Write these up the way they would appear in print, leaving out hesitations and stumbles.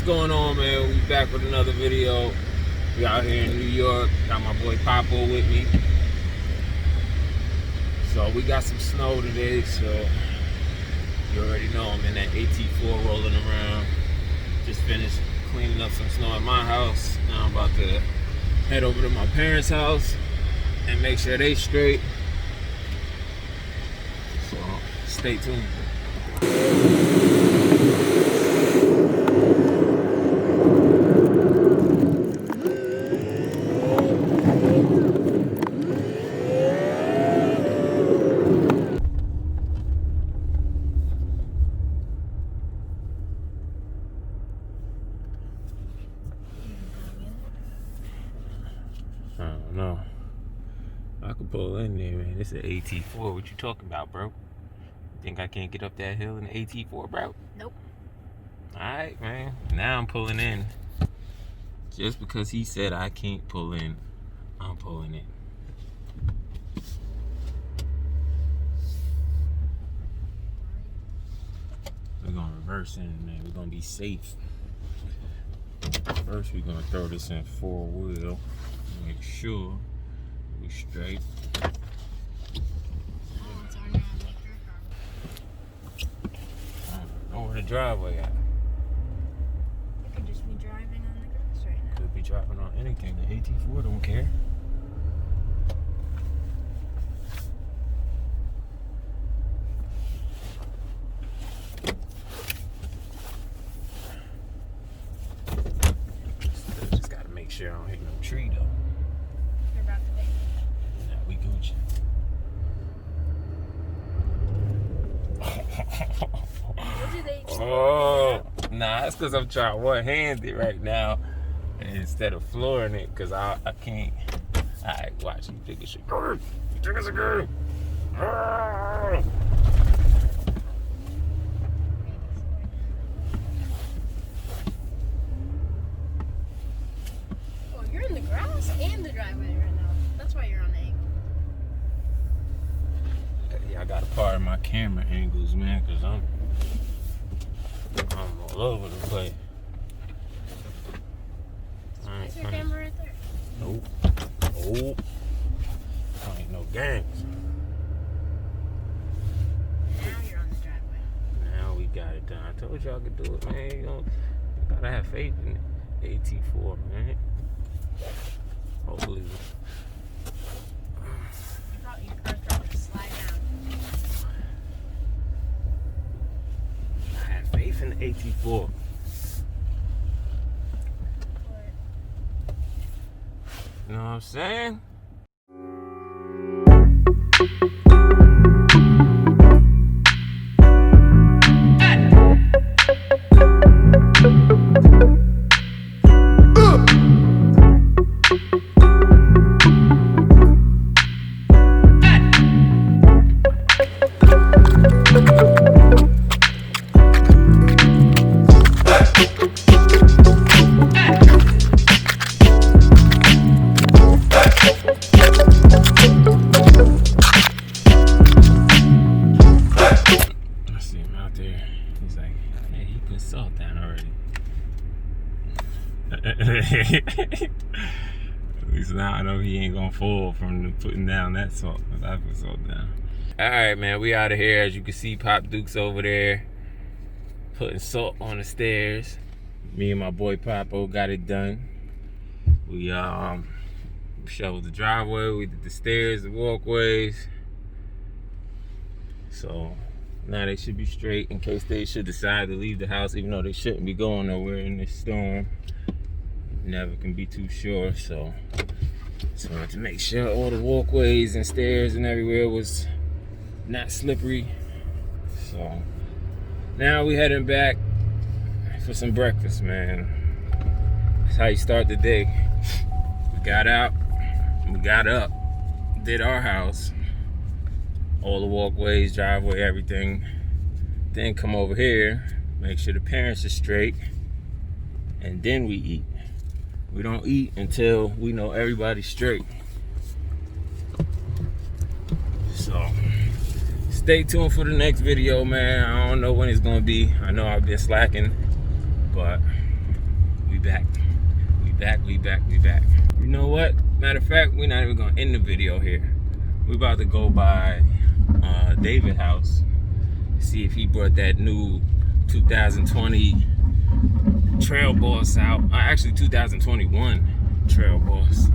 going on, man? We back with another video. We out here in New York. Got my boy Papo with me. So we got some snow today, so you already know I'm in that AT4 rolling around. Just finished cleaning up some snow at my house. Now I'm about to head over to my parents' house and make sure they straight. So stay tuned. I don't know. I could pull in there, man. It's an AT4. What you talking about, bro? Think I can't get up that hill in the AT4, bro? Nope. Alright, man. Now I'm pulling in. Just because he said I can't pull in, I'm pulling in. We're gonna reverse in, man. We're gonna be safe. First, we're gonna throw this in 4-wheel. Make sure we straight. Oh, it's already on the car. I don't know where the driveway at. You could just be driving on the grass right now. Could be driving on anything. The AT4 don't care. Just gotta make sure I don't hit no tree though. You're about to make it. Nah, we Gucci. What do they do? Oh, nah, that's because I'm trying one-handed right now instead of flooring it, because I can't. Alright, watch. You think it's a good. You think it's a good. Oh, you're in the grass and the driveway right now. That's why you're on the angle. Yeah, I got to pardon my camera angles, man, because I'm all over the place. Is your camera right there? Nope. Nope. I ain't no gangs. Now you're on the driveway. Now we got it done. I told you I could do it, man. You gotta have faith in AT4, man. Hopefully. You thought your car's about to slide down. I have faith in the AT4. You know what I'm saying? At least now I know he ain't gonna fall from putting down that salt. I put salt down. Alright, man, we out of here. As you can see, Pop Duke's over there putting salt on the stairs. Me and my boy Papo got it done. We shoveled the driveway, we did the stairs, the walkways. So now they should be straight in case they should decide to leave the house, even though they shouldn't be going nowhere in this storm. Never can be too sure, so just wanted to make sure all the walkways and stairs and everywhere was not slippery. So now we heading back for some breakfast, man. That's how you start the day. We got out, we got up, did our house, all the walkways, driveway, everything. Then come over here, make sure the parents are straight, and then we eat. We don't eat until we know everybody's straight. So stay tuned for the next video, man. I don't know when it's gonna be. I know I've been slacking, but We back. We back. You know what? Matter of fact, we're not even gonna end the video here. We about to go by David's house. See if he brought that new 2020 Trail Boss out. Actually 2021 Trail Boss.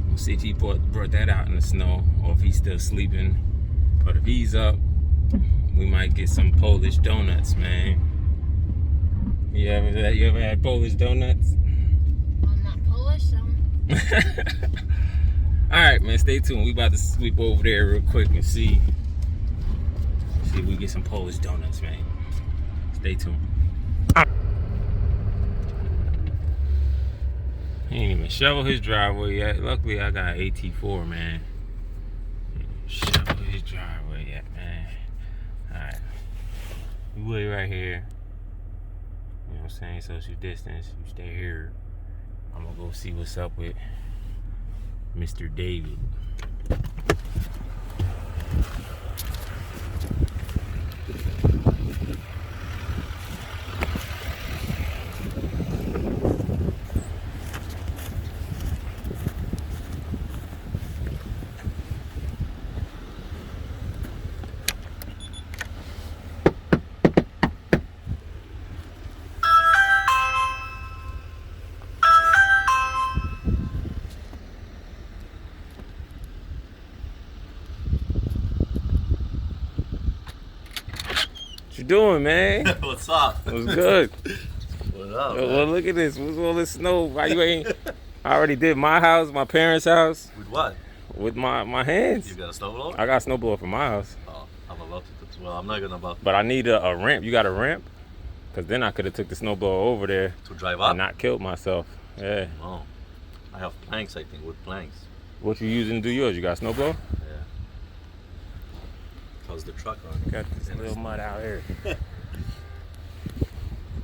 We'll see if he brought that out in the snow or if he's still sleeping. But if he's up, we might get some Polish donuts, man. You ever had Polish donuts? I'm not Polish, so. Alright, man, stay tuned. We about to sweep over there real quick and see if we get some Polish donuts, man. Stay tuned. He ain't even shovel his driveway yet. Luckily, I got AT4, man. Shovel his driveway yet, man. Alright. We wait right here. You know what I'm saying? Social distance. You stay here. I'm gonna go see what's up with Mr. David. What you doing, man? What's up? What's good? What up? Well, look at this. What's all this snow? Why you ain't? I already did my house, my parents' house. With what? With my hands. You got a snowblower? I got a snowblower for my house. Oh, I'm about to. Well, I'm not gonna about But I need a ramp. You got a ramp? Cause then I could have took the snowblower over there to drive up. and not killed myself. Yeah. No, I have planks. I think wood planks. What you using to do yours? You got a snowblower? Yeah. How's the truck running? Got this little mud out here.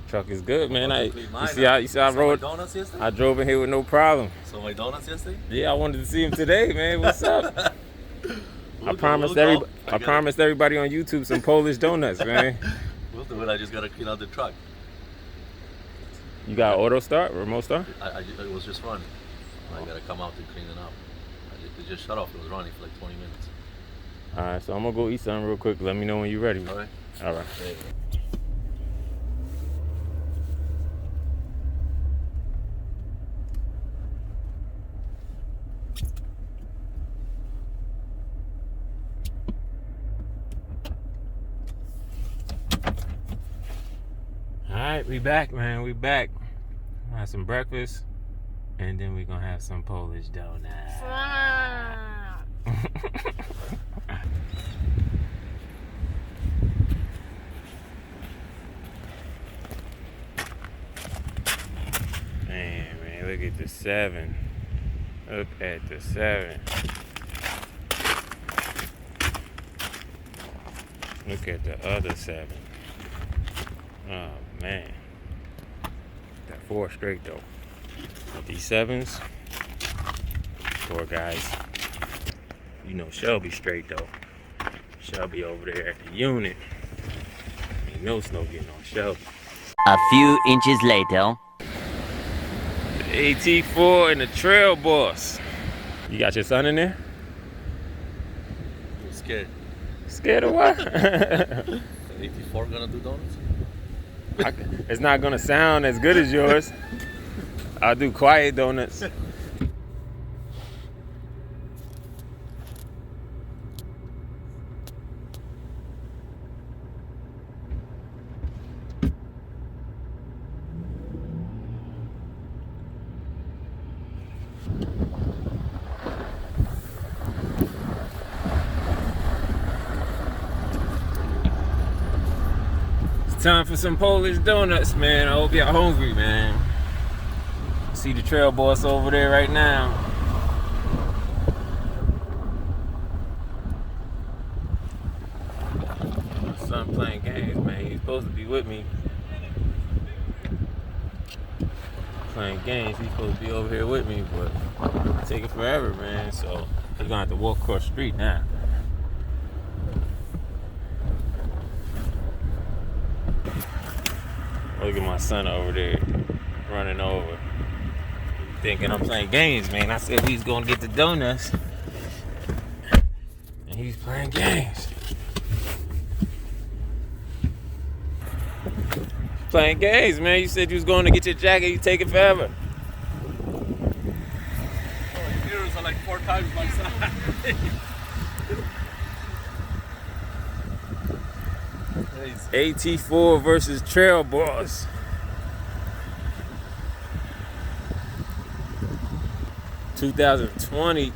Truck is good, man. You see how I rode? Donuts yesterday? I drove in here with no problem. So my donuts yesterday? Yeah, I wanted to see him today, man. What's up? I promised everybody on YouTube some Polish donuts, man. We'll do it. I just gotta clean out the truck. You got auto start, remote start? It was just running. I gotta come out and clean it up. It just shut off. It was running for like 20 minutes. All right, so I'm gonna go eat something real quick. Let me know when you're ready. All right. All right. Hey. All right, we back, man. We back. I had some breakfast, and then we're gonna have some Polish donuts. Man, look at the 7. Look at the 7. Look at the other 7. Oh man, got 4 straight though. With these 7s, poor guys. You know Shelby straight though. Shelby over there at the unit. Ain't no snow getting on Shelby. A few inches later. The AT4 and the Trail Boss. You got your son in there? I'm scared. Scared of what? AT4 gonna do donuts? It's not gonna sound as good as yours. I'll do quiet donuts. Time for some Polish donuts, man. I hope y'all hungry, man. See the Trail Boss over there right now. My son playing games, man. He's supposed to be with me. Playing games, he's supposed to be over here with me, but it's taking forever, man. So he's gonna have to walk across the street now. Look at my son over there. running over. Thinking I'm playing games, man. I said we was gonna get the donuts. And he's playing games. Playing games, man. You said you was going to get your jacket. You taking forever. Oh, your ears are like 4 times my size. AT4 versus Trail Boss. (2020)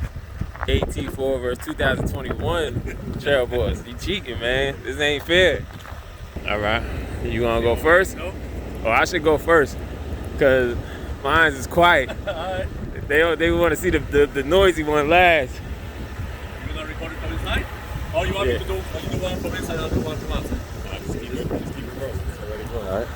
AT4 versus 2021 Trail Boss. You cheating, man. This ain't fair. All right. You want to go first? Nope. Oh, I should go first. Because mine is quiet. Alright. They want to see the noisy one last. You're gonna record it from inside? Oh, you want me to do one from inside, I'll do one from outside. Just keep it rolling. It's already rolling. Alright.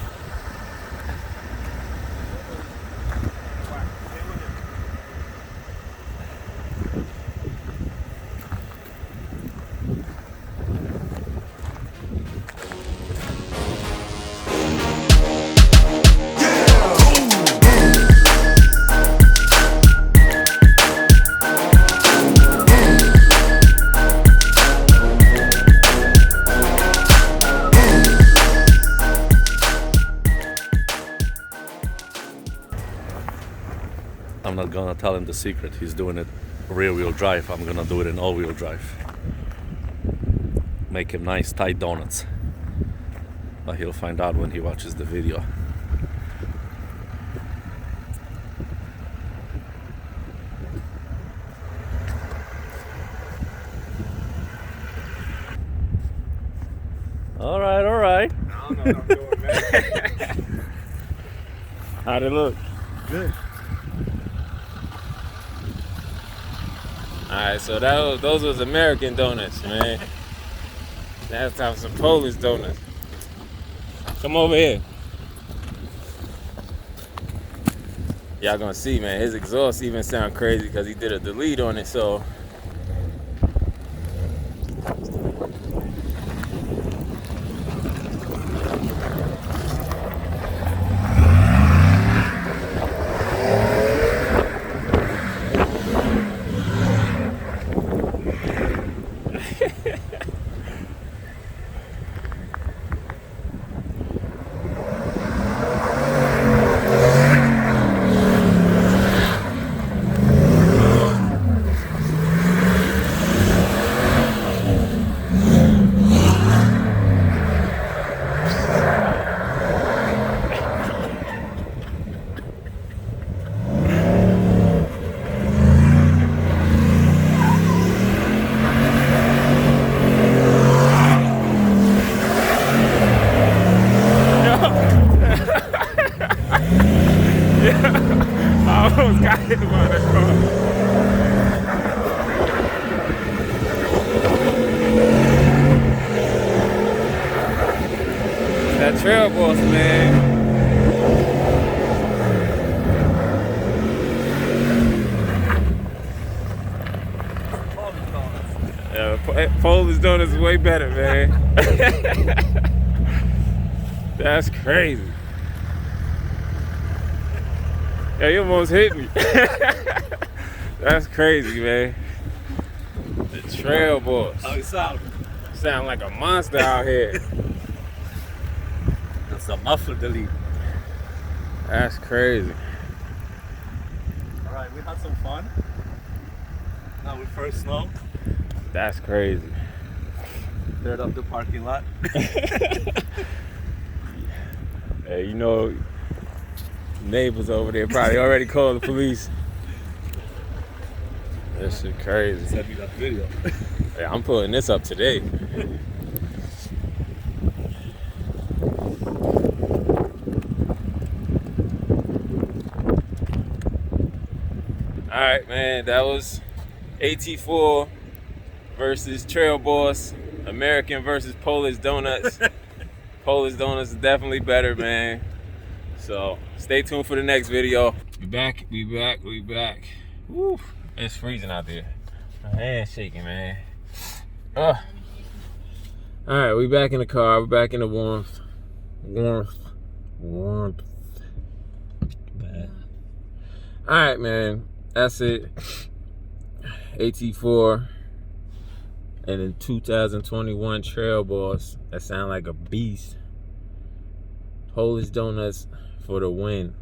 I'm not gonna tell him the secret. He's doing it rear-wheel drive. I'm gonna do it in all-wheel drive. Make him nice, tight donuts. But he'll find out when he watches the video. All right, all right. I don't know what I'm doing, man. How'd it look? Good. Alright, so those was American donuts, man. That's time some Polish donuts. Come over here. Y'all gonna see, man. His exhaust even sound crazy because he did a delete on it, so. I almost got hit by that car. That Trail Boss, man. Polish donuts is way better, man. That's crazy. Yo, you almost hit me. That's crazy, man. The Trail Boss. How it sound? Sound like a monster out here. That's a muffler delete. That's crazy. Alright, we had some fun. Now we first snow. That's crazy. Cleared up the parking lot. Hey, you know, neighbors over there probably already called the police. That shit crazy. Send me that video. Yeah, I'm pulling this up today. Alright, man, that was AT4 versus Trail Boss, American versus Polish donuts. Polish donuts is definitely better, man. So stay tuned for the next video. We back. Woo, it's freezing out there. My hand's shaking, man. All right, we back in the car. We're back in the warmth. All right, man. That's it. AT4 and in 2021 Trail Boss. That sound like a beast. Polish Donuts for the win.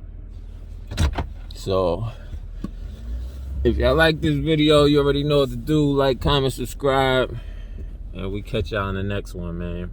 So, if y'all like this video, you already know what to do. Like, comment, subscribe. And we catch y'all in the next one, man.